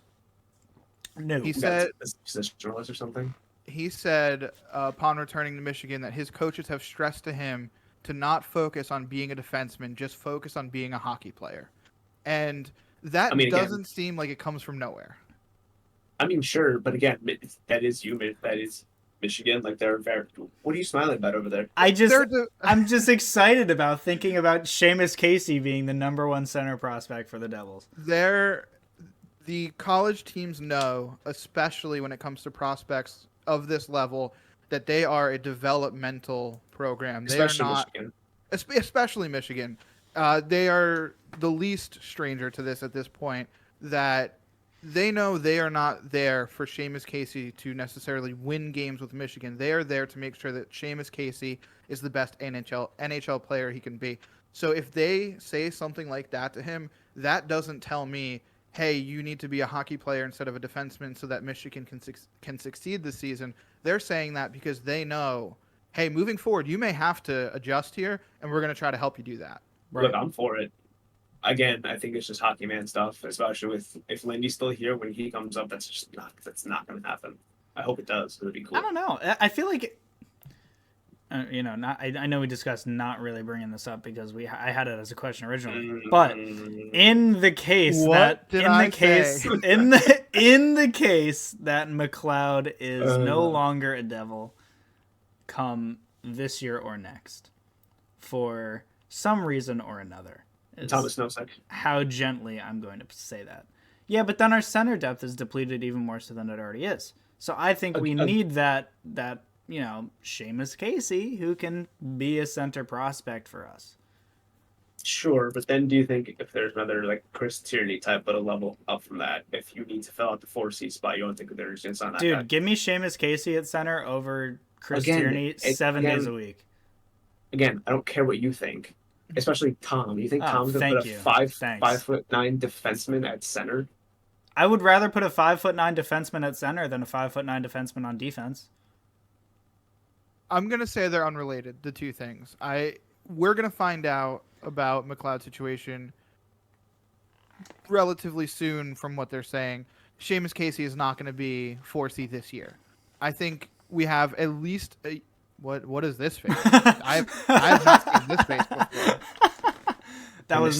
No. He said Positionalist or something. he said upon returning to Michigan that his coaches have stressed to him to not focus on being a defenseman, just focus on being a hockey player. And that again- doesn't seem like it comes from nowhere. I mean, sure, but again, that is humid. That is Michigan. Like they're very. What are you smiling about over there? I'm They're just excited about thinking about Seamus Casey being the number 1 center prospect for the Devils. The college teams know, especially when it comes to prospects of this level, that they are a developmental program. They Especially are not, Michigan. especially Michigan. They are the least stranger to this at this point. That they know they are not there for Seamus Casey to necessarily win games with Michigan. They are there to make sure that Seamus Casey is the best NHL player he can be. So if they say something like that to him, that doesn't tell me, hey, you need to be a hockey player instead of a defenseman so that Michigan can succeed this season. They're saying that because they know, hey, moving forward, you may have to adjust here, and we're going to try to help you do that. Right. Look, I'm for it. Again, I think it's just hockey man stuff, especially with if Lindy's still here when he comes up. That's not going to happen. I hope it does. It would be cool. I don't know. I feel like, I know we discussed not really bringing this up because I had it as a question originally, but in the case What that did in I the case say? in the case that McLeod is no longer a Devil come this year or next for some reason or another. Thomas Nosek. How gently I'm going to say that. Yeah, but then our center depth is depleted even more so than it already is. So I think we need that Seamus Casey who can be a center prospect for us. Sure, but then do you think if there's another like Chris Tierney type, but a level up from that, if you need to fill out the 4C spot, you don't think there's just on that Dude, guy? give me Seamus Casey at center over Chris Tierney 7 days a week. Again, I don't care what you think, especially Tom. You think Tom's gonna put a 5'9" defenseman at center? I would rather put a 5'9" defenseman at center than a 5'9" defenseman on defense. I'm gonna say they're unrelated. The two things. We're gonna find out about McLeod's situation relatively soon, from what they're saying. Seamus Casey is not going to be 4C this year. I think we have at least a. What is this face? I have not seen this face before. That was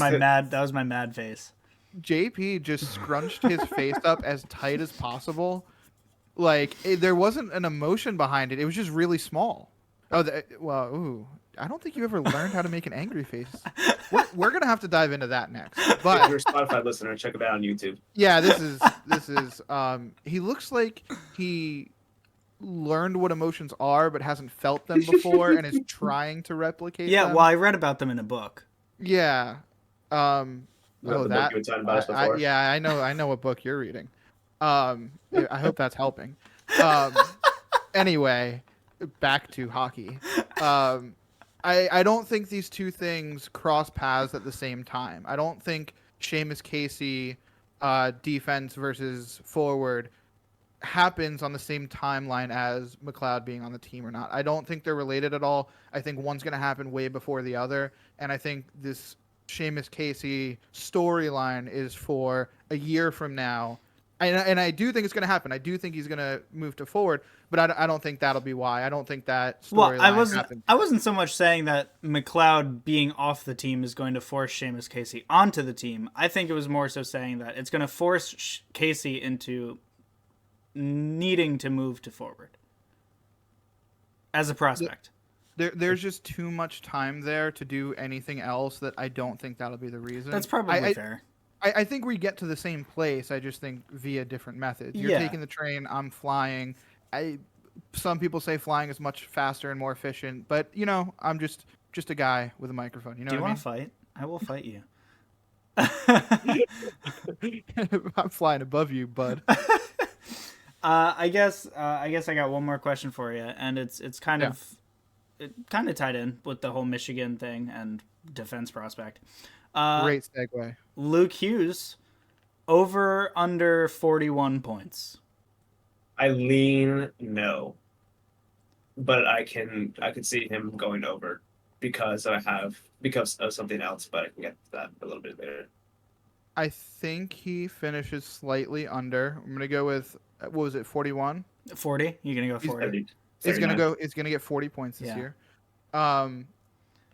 my mad face. JP just scrunched his face up as tight as possible. Like there wasn't an emotion behind it. It was just really small. Ooh. I don't think you ever learned how to make an angry face. We're gonna have to dive into that next. But if you're a Spotify listener, check it out on YouTube. Yeah, this is. He looks like he learned what emotions are, but hasn't felt them before, and is trying to replicate. Yeah, them. well, I read about them in a book. Yeah. Book you were talking about us before? Yeah, I know what book you're reading. I hope that's helping. Anyway, back to hockey. I don't think these two things cross paths at the same time. I don't think Seamus Casey defense versus forward happens on the same timeline as McLeod being on the team or not. I don't think they're related at all. I think one's going to happen way before the other. And I think this Seamus Casey storyline is for a year from now. And I do think it's going to happen. I do think he's going to move to forward, but I don't think that'll be why. I don't think that storyline happens. I wasn't so much saying that McLeod being off the team is going to force Seamus Casey onto the team. I think it was more so saying that it's going to force Casey into needing to move to forward as a prospect. There's just too much time there to do anything else that I don't think that'll be the reason. That's probably fair. I think we get to the same place. I just think via different methods. You're taking the train. I'm flying. Some people say flying is much faster and more efficient, but I'm just a guy with a microphone. Do you want to fight? I will fight you. I'm flying above you, bud. I guess I got one more question for you, and it's kind of tied in with the whole Michigan thing and defense prospect. Great segue. Luke Hughes, over under 41 points. I lean no, but I could see him going over because of something else, but I can get to that a little bit later. I think he finishes slightly under. I'm gonna go with what was it, 41? 40? You're gonna go 40? He's gonna get 40 points this year.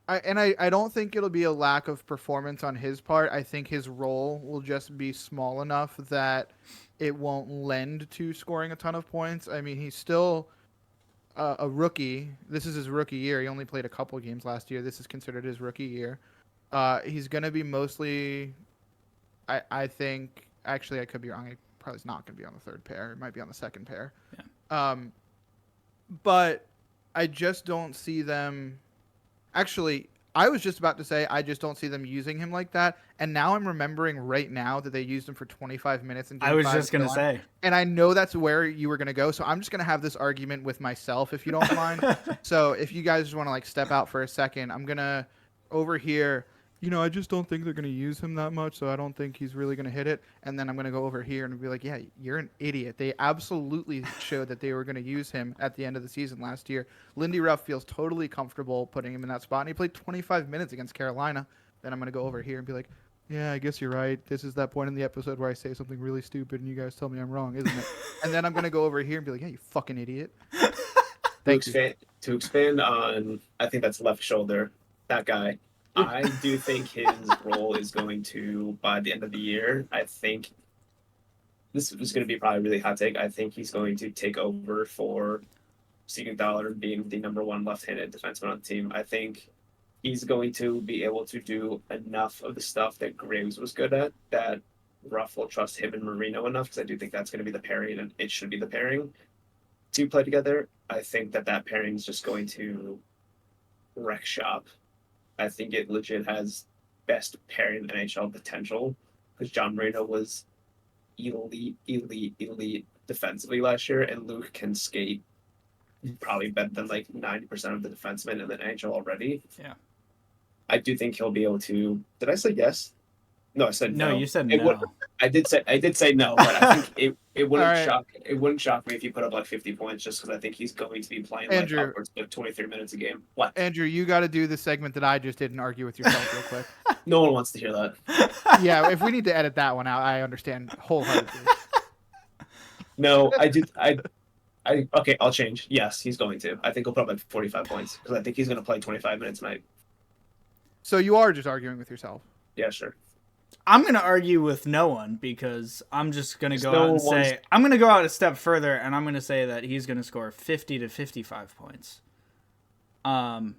I don't think it'll be a lack of performance on his part. I think his role will just be small enough that it won't lend to scoring a ton of points. I mean, he's still a rookie. This is his rookie year. He only played a couple games last year. This is considered his rookie year. He's going to be mostly, I think, actually I could be wrong. He probably is not going to be on the third pair. It might be on the second pair. Yeah. But I just don't see them. Actually, I was just about to say I just don't see them using him like that, and now I'm remembering right now that they used him for 25 minutes. In game I was 5 just going to say. And I know that's where you were going to go, so I'm just going to have this argument with myself, if you don't mind. So if you guys just want to step out for a second, I'm going to, over here, I just don't think they're going to use him that much, so I don't think he's really going to hit it. And then I'm going to go over here and be like, yeah, you're an idiot. They absolutely showed that they were going to use him at the end of the season last year. Lindy Ruff feels totally comfortable putting him in that spot, and he played 25 minutes against Carolina. Then I'm going to go over here and be like, yeah, I guess you're right. This is that point in the episode where I say something really stupid and you guys tell me I'm wrong, isn't it? And then I'm going to go over here and be like, yeah, you fucking idiot. Thank you. To expand on, I think that's left shoulder, that guy. I do think his role is going to, by the end of the year, I think this is going to be probably a really hot take. I think he's going to take over for Siegenthaler being the number one left-handed defenseman on the team. I think he's going to be able to do enough of the stuff that Graves was good at, that Ruff will trust him and Marino enough, because I do think that's going to be the pairing, and it should be the pairing to play together. I think that pairing is just going to wreck shop. I think it legit has best pairing NHL potential, because John Marino was elite defensively last year, and Luke can skate probably better than like 90% of the defensemen in the NHL already. Yeah. I do think he'll be able to. Did I say yes? No, I said no. No, you said no. I did say no, but I think it wouldn't All right. it wouldn't shock me if he put up like 50 points, just because I think he's going to be playing like Andrew. upwards of 23 minutes a game. What? Andrew, you got to do the segment that I just did and argue with yourself real quick. No one wants to hear that. Yeah, if we need to edit that one out, I understand wholeheartedly. No, I did. Okay, I'll change. Yes, he's going to. I think he'll put up like 45 points, because I think he's going to play 25 minutes tonight. So you are just arguing with yourself. Yeah, sure. I'm going to argue with no one, because I'm just going to go no out and say, I'm going to go out a step further, and I'm going to say that he's going to score 50 to 55 points. The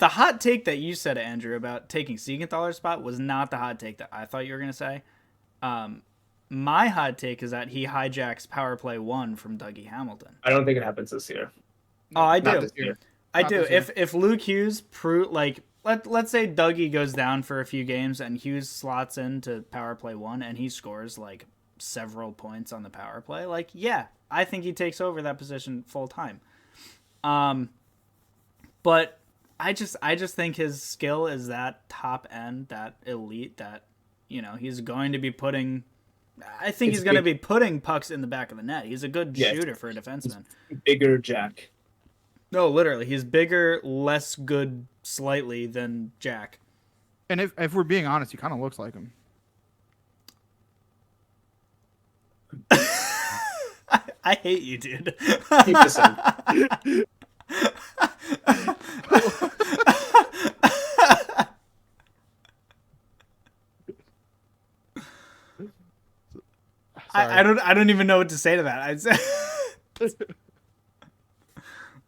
hot take that you said, Andrew, about taking Siegenthaler's spot was not the hot take that I thought you were going to say. My hot take is that he hijacks Power Play 1 from Dougie Hamilton. I don't think it happens this year. Oh, I Not do. this year. I Not do. this year. If Luke Hughes let's say Dougie goes down for a few games and Hughes slots into Power Play 1 and he scores like several points on the power play, like, yeah, I think he takes over that position full time. But I just think his skill is that top end, that elite, that, he's going to be putting. I think he's going to be putting pucks in the back of the net. He's a good shooter for a defenseman. Bigger Jack. No, literally, he's bigger, less good slightly than Jack. And if we're being honest, he kind of looks like him. I hate you, dude. Keep this in. I don't even know what to say to that. I'd say.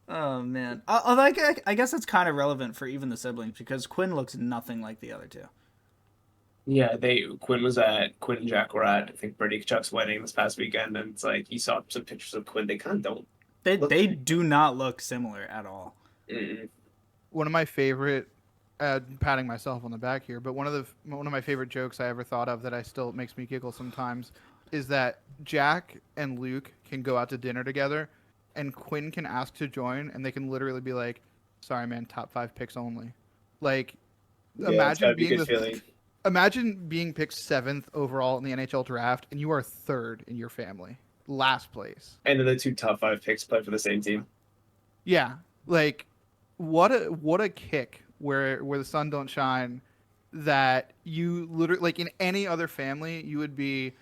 Oh man. Although I guess that's kind of relevant for even the siblings, because Quinn looks nothing like the other two. Yeah, Quinn and Jack were at, I think, Brady Chuck's wedding this past weekend, and it's like you saw some pictures of Quinn. They kind of don't. They do not look similar at all. Mm-mm. One of my favorite, patting myself on the back here, but one of my favorite jokes I ever thought of that I still makes me giggle sometimes is that Jack and Luke can go out to dinner together, and Quinn can ask to join, and they can literally be like, "Sorry, man, top 5 picks only." Like, imagine being picked 7th overall in the NHL draft, and you are 3rd in your family, last place. And then the 2 top 5 picks play for the same team. Yeah, like what a kick where the sun don't shine. That you literally, like, in any other family, you would be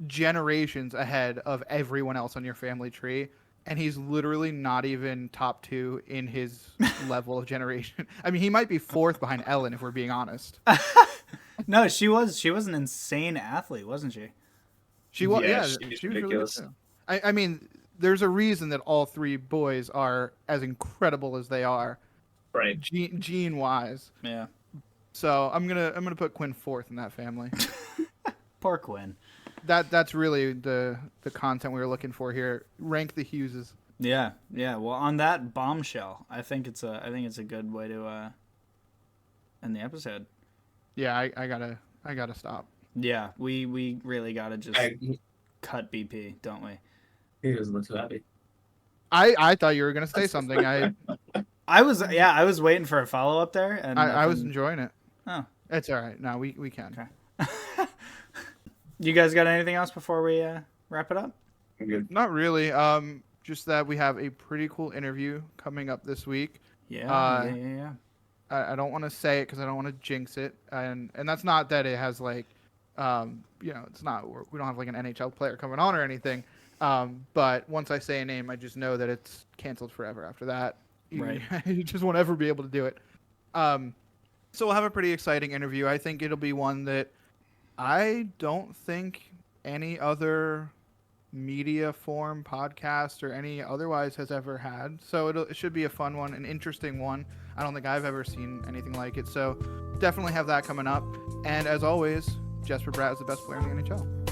generations ahead of everyone else on your family tree, and he's literally not even top 2 in his level of generation. I mean, he might be 4th behind Ellen, if we're being honest. No, she was an insane athlete, wasn't she? She was, Yeah, yeah, she's she was really ridiculous. good too. I mean, there's a reason that all 3 boys are as incredible as they are, Right. gene wise. Yeah. So I'm gonna put Quinn 4th in that family. Poor Quinn. That's really the content we were looking for here. Rank the Hugheses. Yeah. Well, on that bombshell, I think it's a good way to end the episode. Yeah, I gotta stop. Yeah, we really gotta just cut BP, don't we? He doesn't look too happy. I thought you were gonna say something. I was waiting for a follow up there, and I was enjoying it. Oh, It's all right. No, we can. okay. You guys got anything else before we wrap it up? I'm good. Not really. Just that we have a pretty cool interview coming up this week. Yeah, yeah. I don't want to say it because I don't want to jinx it, and that's not that it has like, it's not we don't have like an NHL player coming on or anything. But once I say a name, I just know that it's canceled forever. After that, Right. you just won't ever be able to do it. So we'll have a pretty exciting interview. I think it'll be one that I don't think any other media form podcast or any otherwise has ever had. So it should be a fun one, an interesting one. I don't think I've ever seen anything like it. So definitely have that coming up. And as always, Jesper Bratt is the best player in the NHL.